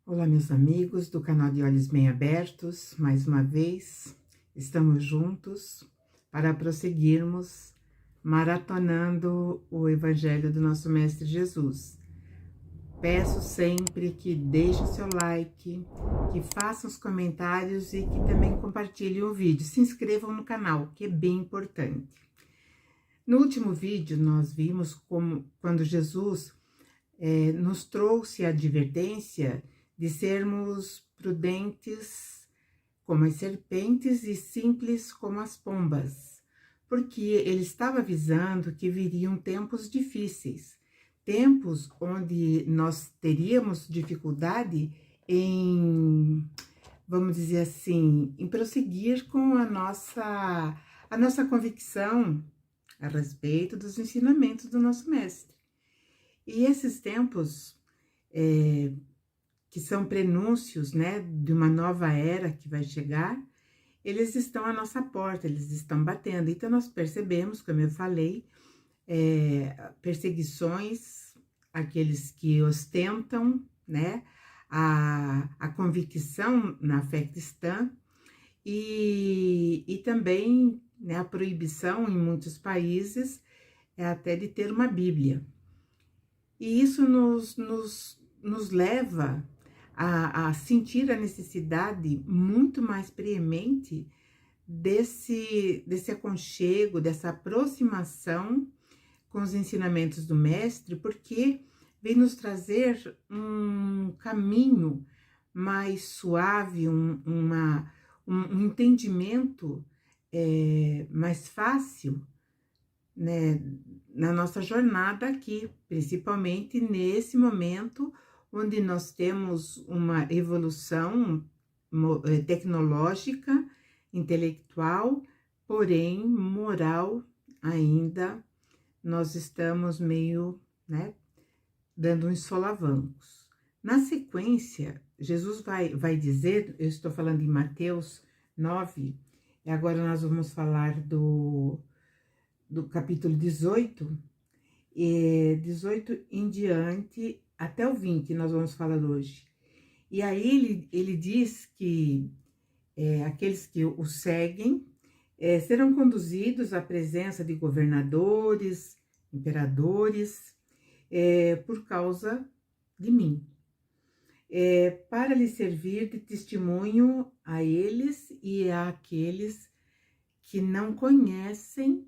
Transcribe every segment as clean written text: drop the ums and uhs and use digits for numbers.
Olá, meus amigos do canal de Olhos Bem Abertos, mais uma vez estamos juntos para prosseguirmos maratonando o Evangelho do nosso Mestre Jesus. Peço sempre que deixe o seu like, que façam os comentários e que também compartilhem o vídeo. Se inscrevam no canal, que é bem importante. No último vídeo, nós vimos quando Jesus nos trouxe a advertência de sermos prudentes como as serpentes e simples como as pombas, porque ele estava avisando que viriam tempos difíceis, tempos onde nós teríamos dificuldade em, vamos dizer assim, em prosseguir com a nossa convicção a respeito dos ensinamentos do nosso mestre. E esses tempos que são prenúncios, né, de uma nova era que vai chegar, eles estão à nossa porta, eles estão batendo. Então, nós percebemos, como eu falei, perseguições, aqueles que ostentam, né, a convicção na fé cristã e também, né, a proibição em muitos países até de ter uma Bíblia. E isso nos leva a sentir a necessidade muito mais preemente desse aconchego, dessa aproximação com os ensinamentos do Mestre, porque vem nos trazer um caminho mais suave, um entendimento mais fácil, né, na nossa jornada aqui, principalmente nesse momento onde nós temos uma evolução tecnológica, intelectual, porém moral ainda nós estamos meio, né, dando uns solavancos. Na sequência, Jesus vai dizer, eu estou falando em Mateus 9, e agora nós vamos falar do capítulo 18, 18 em diante, até o 20 nós vamos falar hoje. E aí ele diz que aqueles que o seguem serão conduzidos à presença de governadores, imperadores, por causa de mim, para lhe servir de testemunho a eles e àqueles que não conhecem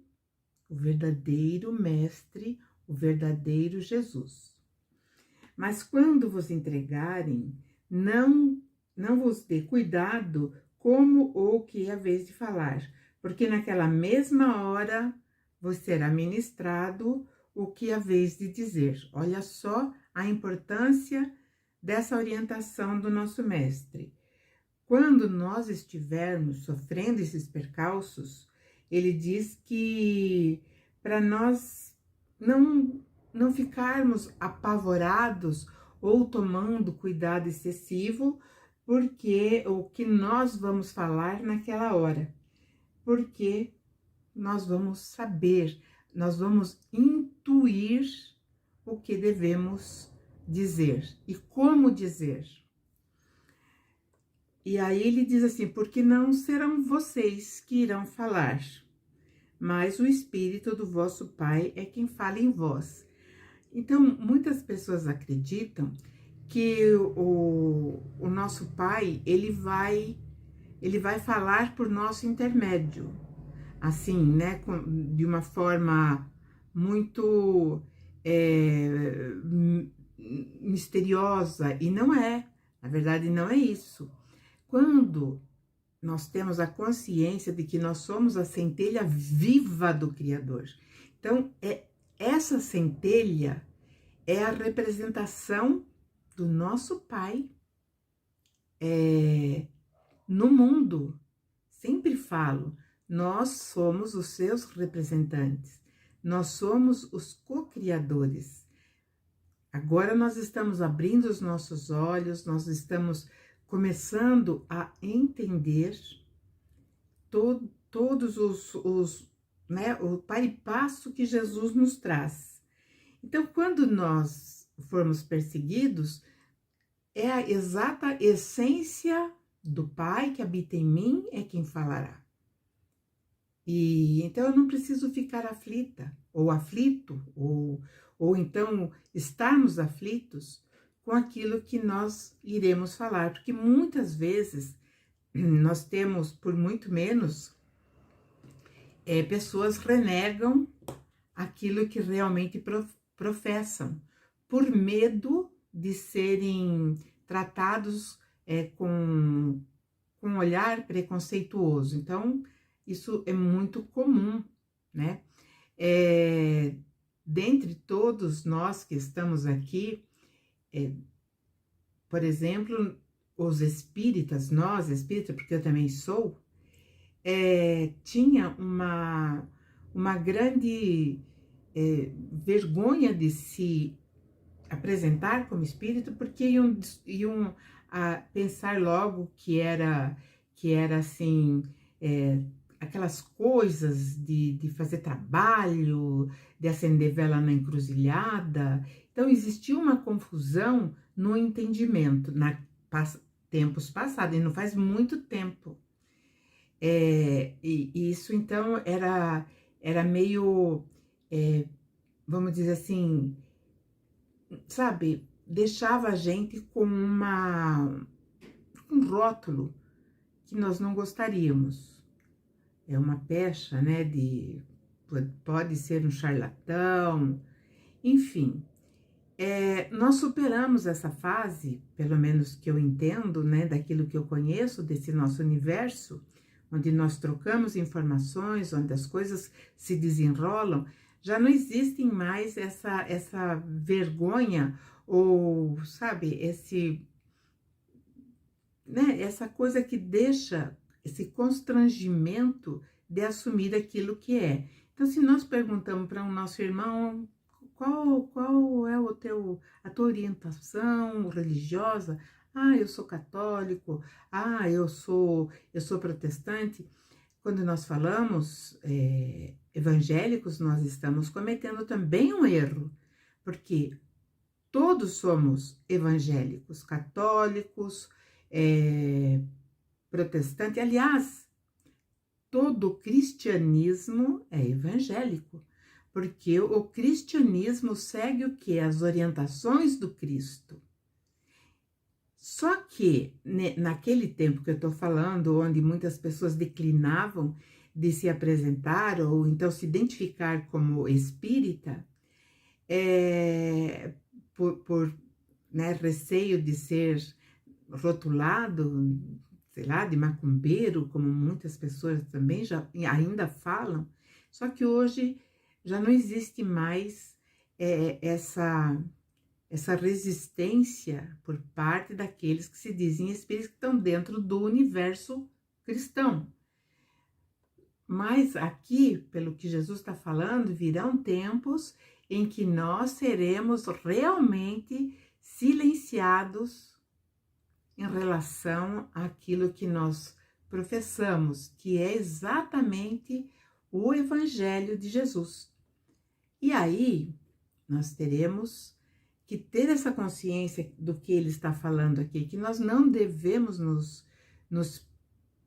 o verdadeiro Mestre, o verdadeiro Jesus. Mas quando vos entregarem, não vos dê cuidado como ou que haveis de falar, porque naquela mesma hora vos será ministrado o que haveis de dizer. Olha só a importância dessa orientação do nosso Mestre. Quando nós estivermos sofrendo esses percalços, ele diz que para nós não ficarmos apavorados ou tomando cuidado excessivo, porque o que nós vamos falar naquela hora, porque nós vamos saber, nós vamos intuir o que devemos dizer e como dizer. E aí ele diz assim, porque não serão vocês que irão falar, mas o Espírito do vosso Pai é quem fala em vós. Então, muitas pessoas acreditam que o nosso Pai, ele vai falar por nosso intermédio, assim, né, de uma forma muito misteriosa, e não é, na verdade não é isso. Quando nós temos a consciência de que nós somos a centelha viva do Criador, então essa centelha é a representação do nosso Pai no mundo. Sempre falo, nós somos os seus representantes, nós somos os co-criadores. Agora nós estamos abrindo os nossos olhos, nós estamos começando a entender todos os né, o par e passo que Jesus nos traz. Então, quando nós formos perseguidos, é a exata essência do Pai que habita em mim é quem falará. E então eu não preciso ficar aflita, ou aflito, ou então estarmos aflitos com aquilo que nós iremos falar, porque muitas vezes nós temos, por muito menos, pessoas renegam aquilo que realmente professam, por medo de serem tratados com um olhar preconceituoso. Então, isso é muito comum, né? Dentre todos nós que estamos aqui, por exemplo, os espíritas, nós espíritas, porque eu também sou, tinha uma grande vergonha de se apresentar como espírito, porque iam pensar logo que era assim, aquelas coisas de fazer trabalho, de acender vela na encruzilhada. Então existia uma confusão no entendimento, tempos passados, e não faz muito tempo. E isso então era meio, vamos dizer assim, sabe, deixava a gente com um rótulo que nós não gostaríamos. É uma pecha, né, pode ser um charlatão, enfim. Nós superamos essa fase, pelo menos que eu entendo, né, daquilo que eu conheço desse nosso universo, onde nós trocamos informações, onde as coisas se desenrolam. Já não existem mais essa vergonha ou, sabe, essa coisa que deixa esse constrangimento de assumir aquilo que é. Então, se nós perguntamos para o nosso irmão qual é a tua orientação religiosa, eu sou católico, eu sou protestante. Quando nós falamos evangélicos, nós estamos cometendo também um erro, porque todos somos evangélicos, católicos, protestantes. Aliás, todo cristianismo é evangélico, porque o cristianismo segue o quê? As orientações do Cristo. Só que, naquele tempo que eu estou falando, onde muitas pessoas declinavam de se apresentar ou então se identificar como espírita, por receio de ser rotulado, sei lá, de macumbeiro, como muitas pessoas também ainda falam, só que hoje já não existe mais essa resistência por parte daqueles que se dizem espíritos, que estão dentro do universo cristão. Mas aqui, pelo que Jesus está falando, virão tempos em que nós seremos realmente silenciados em relação àquilo que nós professamos, que é exatamente o Evangelho de Jesus. E aí, nós teremos que ter essa consciência do que ele está falando aqui, que nós não devemos nos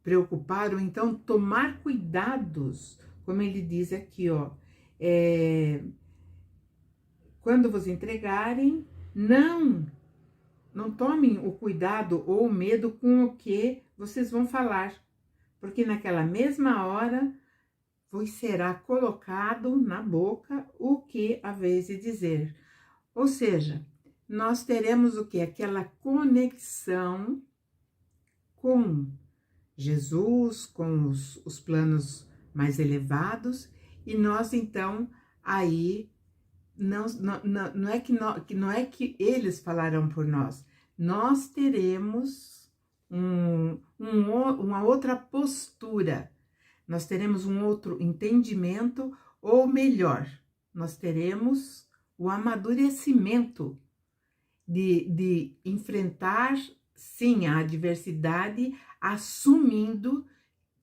preocupar ou então tomar cuidados, como ele diz aqui, quando vos entregarem, não tomem o cuidado ou o medo com o que vocês vão falar, porque naquela mesma hora vos será colocado na boca o que haveis de dizer. Ou seja, nós teremos o quê? Aquela conexão com Jesus, com os planos mais elevados, e nós então aí não é que eles falarão por nós, nós teremos uma outra postura, nós teremos um outro entendimento, ou melhor, nós teremos o amadurecimento de enfrentar, sim, a adversidade, assumindo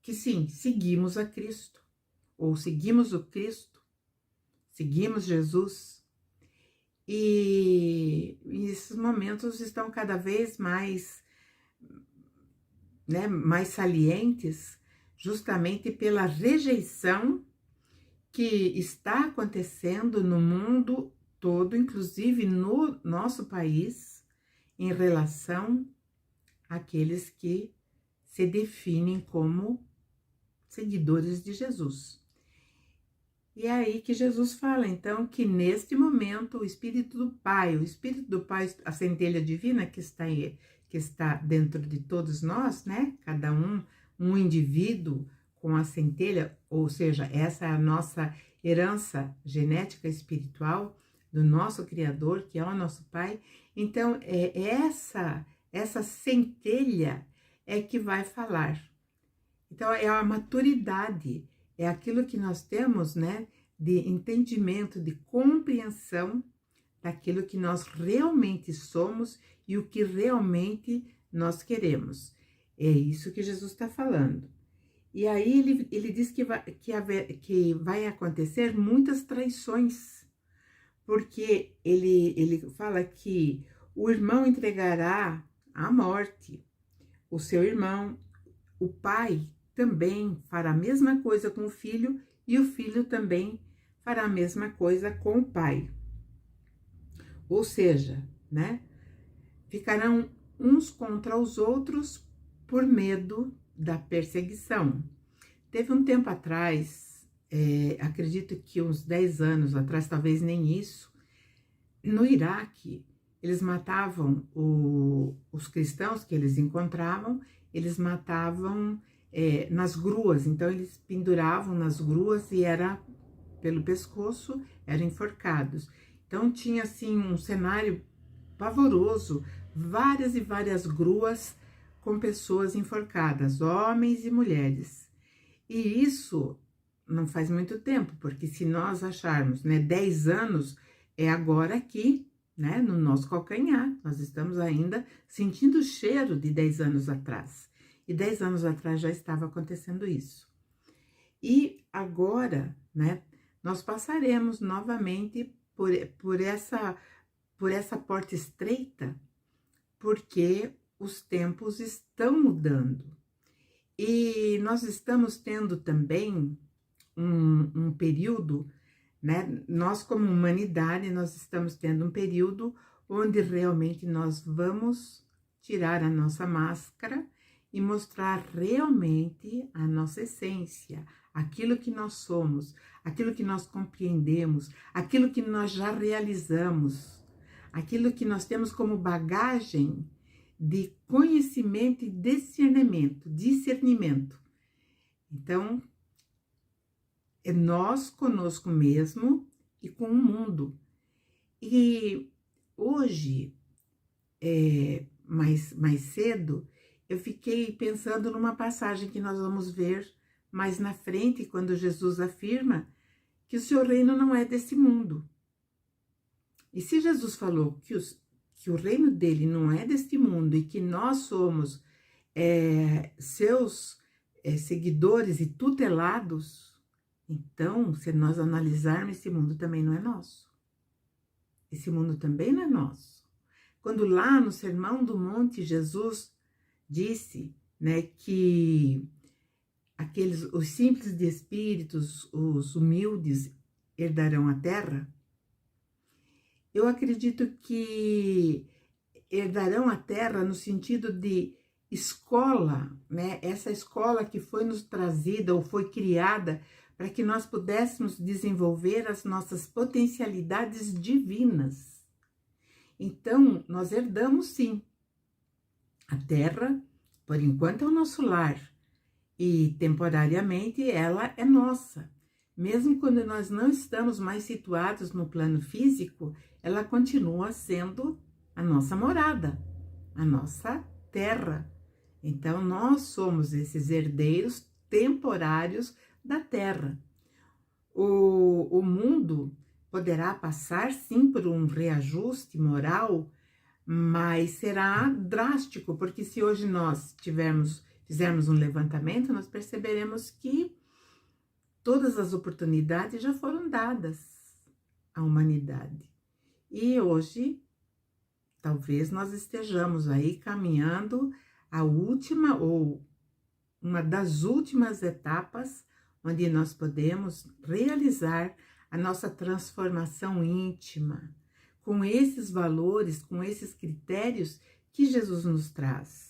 que sim, seguimos a Cristo, ou seguimos o Cristo, seguimos Jesus. E esses momentos estão cada vez mais, né, mais salientes, justamente pela rejeição que está acontecendo no mundo todo, inclusive no nosso país, em relação àqueles que se definem como seguidores de Jesus. E é aí que Jesus fala, então, que neste momento o Espírito do Pai, a centelha divina que está dentro de todos nós, né? Cada um indivíduo com a centelha, ou seja, essa é a nossa herança genética espiritual do nosso Criador, que é o nosso Pai. Então, essa centelha é que vai falar. Então, é a maturidade, é aquilo que nós temos, né, de entendimento, de compreensão daquilo que nós realmente somos e o que realmente nós queremos. É isso que Jesus está falando. E aí ele diz que vai acontecer muitas traições, porque ele fala que o irmão entregará à morte o seu irmão, o pai também fará a mesma coisa com o filho e o filho também fará a mesma coisa com o pai. Ou seja, né, ficarão uns contra os outros por medo da perseguição. Teve um tempo atrás, acredito que uns 10 anos atrás, talvez nem isso, no Iraque, eles matavam os cristãos que eles encontravam, eles matavam nas gruas, então eles penduravam nas gruas e era pelo pescoço, eram enforcados. Então tinha assim um cenário pavoroso, várias e várias gruas com pessoas enforcadas, homens e mulheres. E isso não faz muito tempo, porque se nós acharmos, né, 10 anos é agora aqui, né, no nosso calcanhar, nós estamos ainda sentindo o cheiro de 10 anos atrás. E 10 anos atrás já estava acontecendo isso. E agora, né, nós passaremos novamente por essa porta estreita, porque os tempos estão mudando. E nós estamos tendo também um período, né? Nós como humanidade, nós estamos tendo um período onde realmente nós vamos tirar a nossa máscara e mostrar realmente a nossa essência, aquilo que nós somos, aquilo que nós compreendemos, aquilo que nós já realizamos, aquilo que nós temos como bagagem de conhecimento e discernimento. Então, é nós conosco mesmo e com o mundo. E hoje, mais cedo, eu fiquei pensando numa passagem que nós vamos ver mais na frente, quando Jesus afirma que o seu reino não é desse mundo. E se Jesus falou que o reino dele não é deste mundo e que nós somos seus seguidores e tutelados, então, se nós analisarmos, esse mundo também não é nosso. Esse mundo também não é nosso. Quando lá no Sermão do Monte, Jesus disse, né, que os simples de espíritos, os humildes, herdarão a terra, eu acredito que herdarão a terra no sentido de escola, né? Essa escola que foi nos trazida ou foi criada para que nós pudéssemos desenvolver as nossas potencialidades divinas. Então, nós herdamos sim. A terra, por enquanto, é o nosso lar e temporariamente ela é nossa. Mesmo quando nós não estamos mais situados no plano físico, ela continua sendo a nossa morada, a nossa terra. Então, nós somos esses herdeiros temporários da terra. O mundo poderá passar, sim, por um reajuste moral, mas será drástico, porque se hoje nós fizermos um levantamento, nós perceberemos que todas as oportunidades já foram dadas à humanidade. E hoje, talvez nós estejamos aí caminhando a última ou uma das últimas etapas onde nós podemos realizar a nossa transformação íntima, com esses valores, com esses critérios que Jesus nos traz.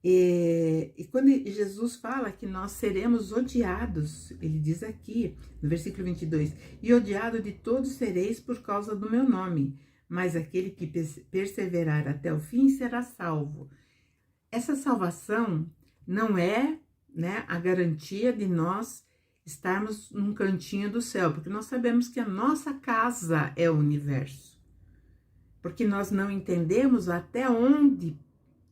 E quando Jesus fala que nós seremos odiados, ele diz aqui, no versículo 22, e odiado de todos sereis por causa do meu nome, mas aquele que perseverar até o fim será salvo. Essa salvação não é, né, a garantia de nós estarmos num cantinho do céu, porque nós sabemos que a nossa casa é o universo. Porque nós não entendemos até onde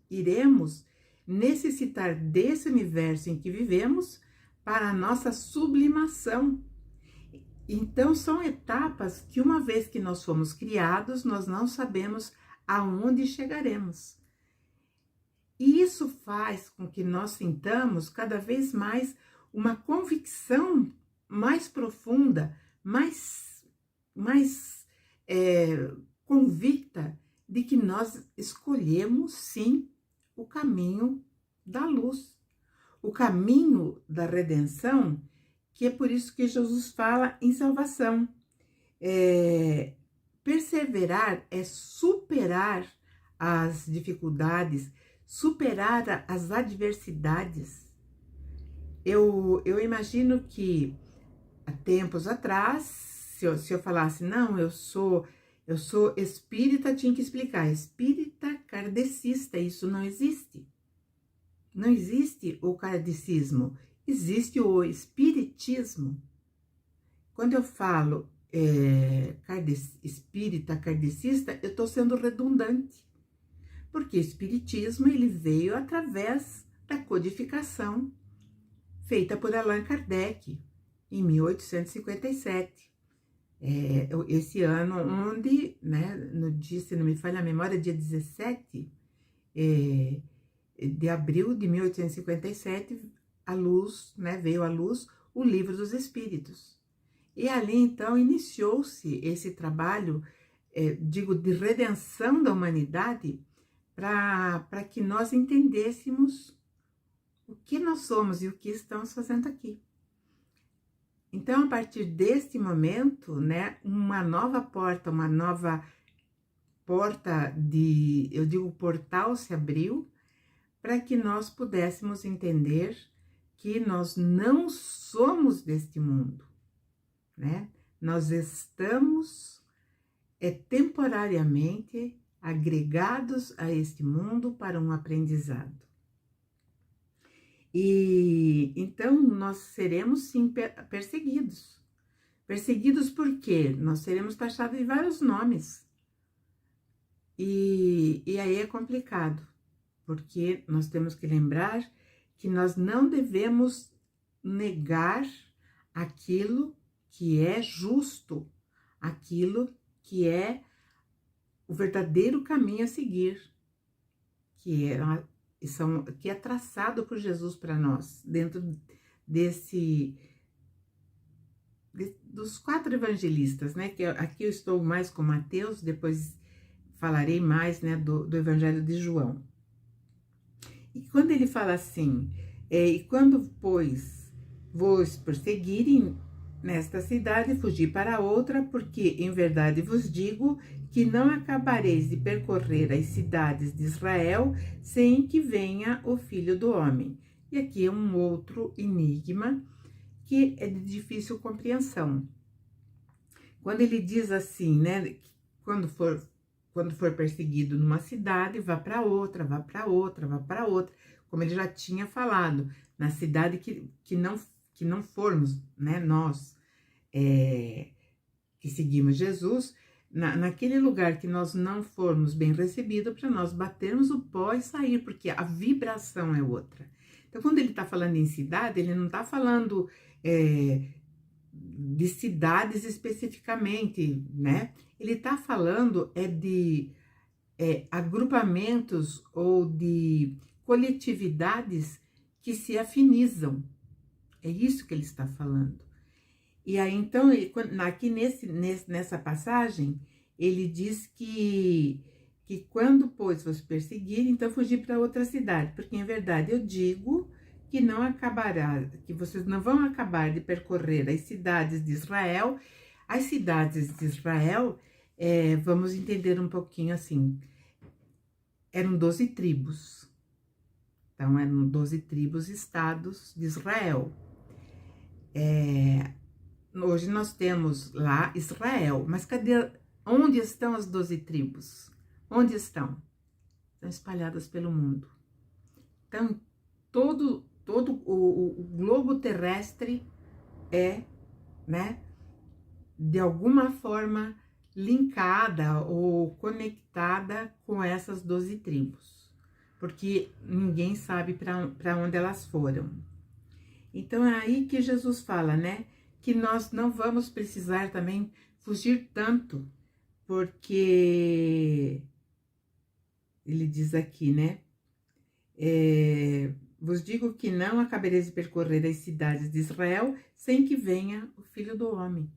iremos necessitar desse universo em que vivemos para a nossa sublimação. Então, são etapas que, uma vez que nós fomos criados, nós não sabemos aonde chegaremos. E isso faz com que nós sintamos cada vez mais uma convicção mais profunda, mais convicta de que nós escolhemos, sim, o caminho da luz, o caminho da redenção, que é por isso que Jesus fala em salvação. Perseverar é superar as dificuldades, superar as adversidades. Eu imagino que há tempos atrás, se eu falasse, não, eu sou espírita, tinha que explicar, espírita kardecista, isso não existe. Não existe o kardecismo, existe o espiritismo. Quando eu falo espírita kardecista, eu estou sendo redundante, porque o espiritismo ele veio através da codificação feita por Allan Kardec, em 1857. Esse ano, onde, né, no dia, se não me falha a memória, dia 17 de abril de 1857, veio à luz o Livro dos Espíritos. E ali, então, iniciou-se esse trabalho, de redenção da humanidade, para que nós entendêssemos o que nós somos e o que estamos fazendo aqui. Então, a partir deste momento, né, uma nova porta portal se abriu para que nós pudéssemos entender que nós não somos deste mundo, né? Nós estamos temporariamente agregados a este mundo para um aprendizado. E então nós seremos sim perseguidos. Perseguidos por quê? Nós seremos taxados de vários nomes. E aí é complicado, porque nós temos que lembrar que nós não devemos negar aquilo que é justo, aquilo que é o verdadeiro caminho a seguir, que é traçado por Jesus para nós, dentro dos 4 evangelistas, né? Que aqui eu estou mais com Mateus, depois falarei mais, né, do Evangelho de João. E quando ele fala assim, e quando, pois, vos perseguirem nesta cidade, fugi para outra, porque em verdade vos digo que não acabareis de percorrer as cidades de Israel sem que venha o Filho do Homem. E aqui é um outro enigma que é de difícil compreensão. Quando ele diz assim, né, quando for perseguido numa cidade, vá para outra, vá para outra, vá para outra, como ele já tinha falado, na cidade que não formos, né, nós que seguimos Jesus, naquele lugar que nós não formos bem recebidos, para nós batermos o pó e sair, porque a vibração é outra. Então, quando ele está falando em cidade, ele não está falando de cidades especificamente, né? Ele está falando de agrupamentos ou de coletividades que se afinizam. É isso que ele está falando. E aí, então, aqui nessa passagem, ele diz que quando, pois, vos perseguir, então fugir para outra cidade, porque em verdade eu digo que não acabará, que vocês não vão acabar de percorrer as cidades de Israel. As cidades de Israel, vamos entender um pouquinho assim, eram 12 tribos. Então, eram 12 tribos, estados de Israel. Hoje nós temos lá Israel, mas cadê? Onde estão as 12 tribos? Onde estão? Estão espalhadas pelo mundo. Então, todo o globo terrestre é, né, de alguma forma linkada ou conectada com essas 12 tribos, porque ninguém sabe para onde elas foram. Então é aí que Jesus fala, né, que nós não vamos precisar também fugir tanto, porque ele diz aqui, né, vos digo que não acabareis de percorrer as cidades de Israel sem que venha o Filho do Homem.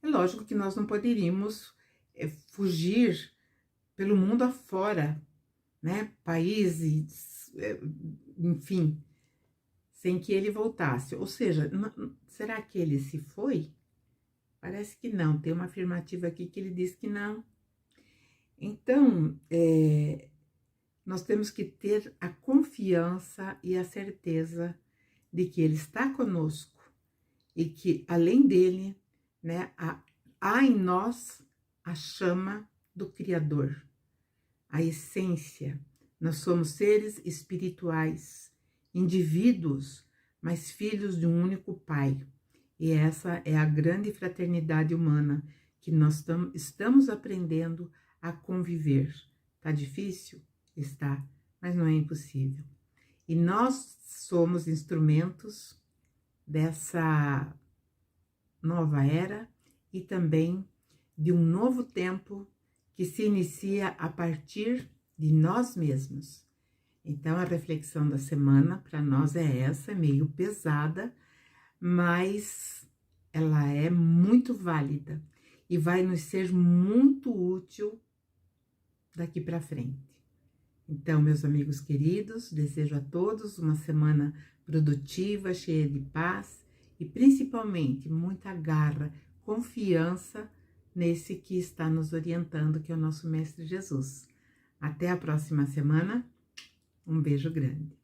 É lógico que nós não poderíamos fugir pelo mundo afora, né? Países, enfim, sem que ele voltasse. Ou seja, será que ele se foi? Parece que não. Tem uma afirmativa aqui que ele diz que não. Então, nós temos que ter a confiança e a certeza de que ele está conosco e que, além dele, né, há em nós a chama do Criador, a essência. Nós somos seres espirituais, indivíduos, mas filhos de um único Pai. E essa é a grande fraternidade humana que nós estamos aprendendo a conviver. Tá difícil? Está, mas não é impossível. E nós somos instrumentos dessa nova era e também de um novo tempo que se inicia a partir de nós mesmos. Então, a reflexão da semana para nós é essa, é meio pesada, mas ela é muito válida e vai nos ser muito útil daqui para frente. Então, meus amigos queridos, desejo a todos uma semana produtiva, cheia de paz e principalmente muita garra, confiança nesse que está nos orientando, que é o nosso Mestre Jesus. Até a próxima semana. Um beijo grande.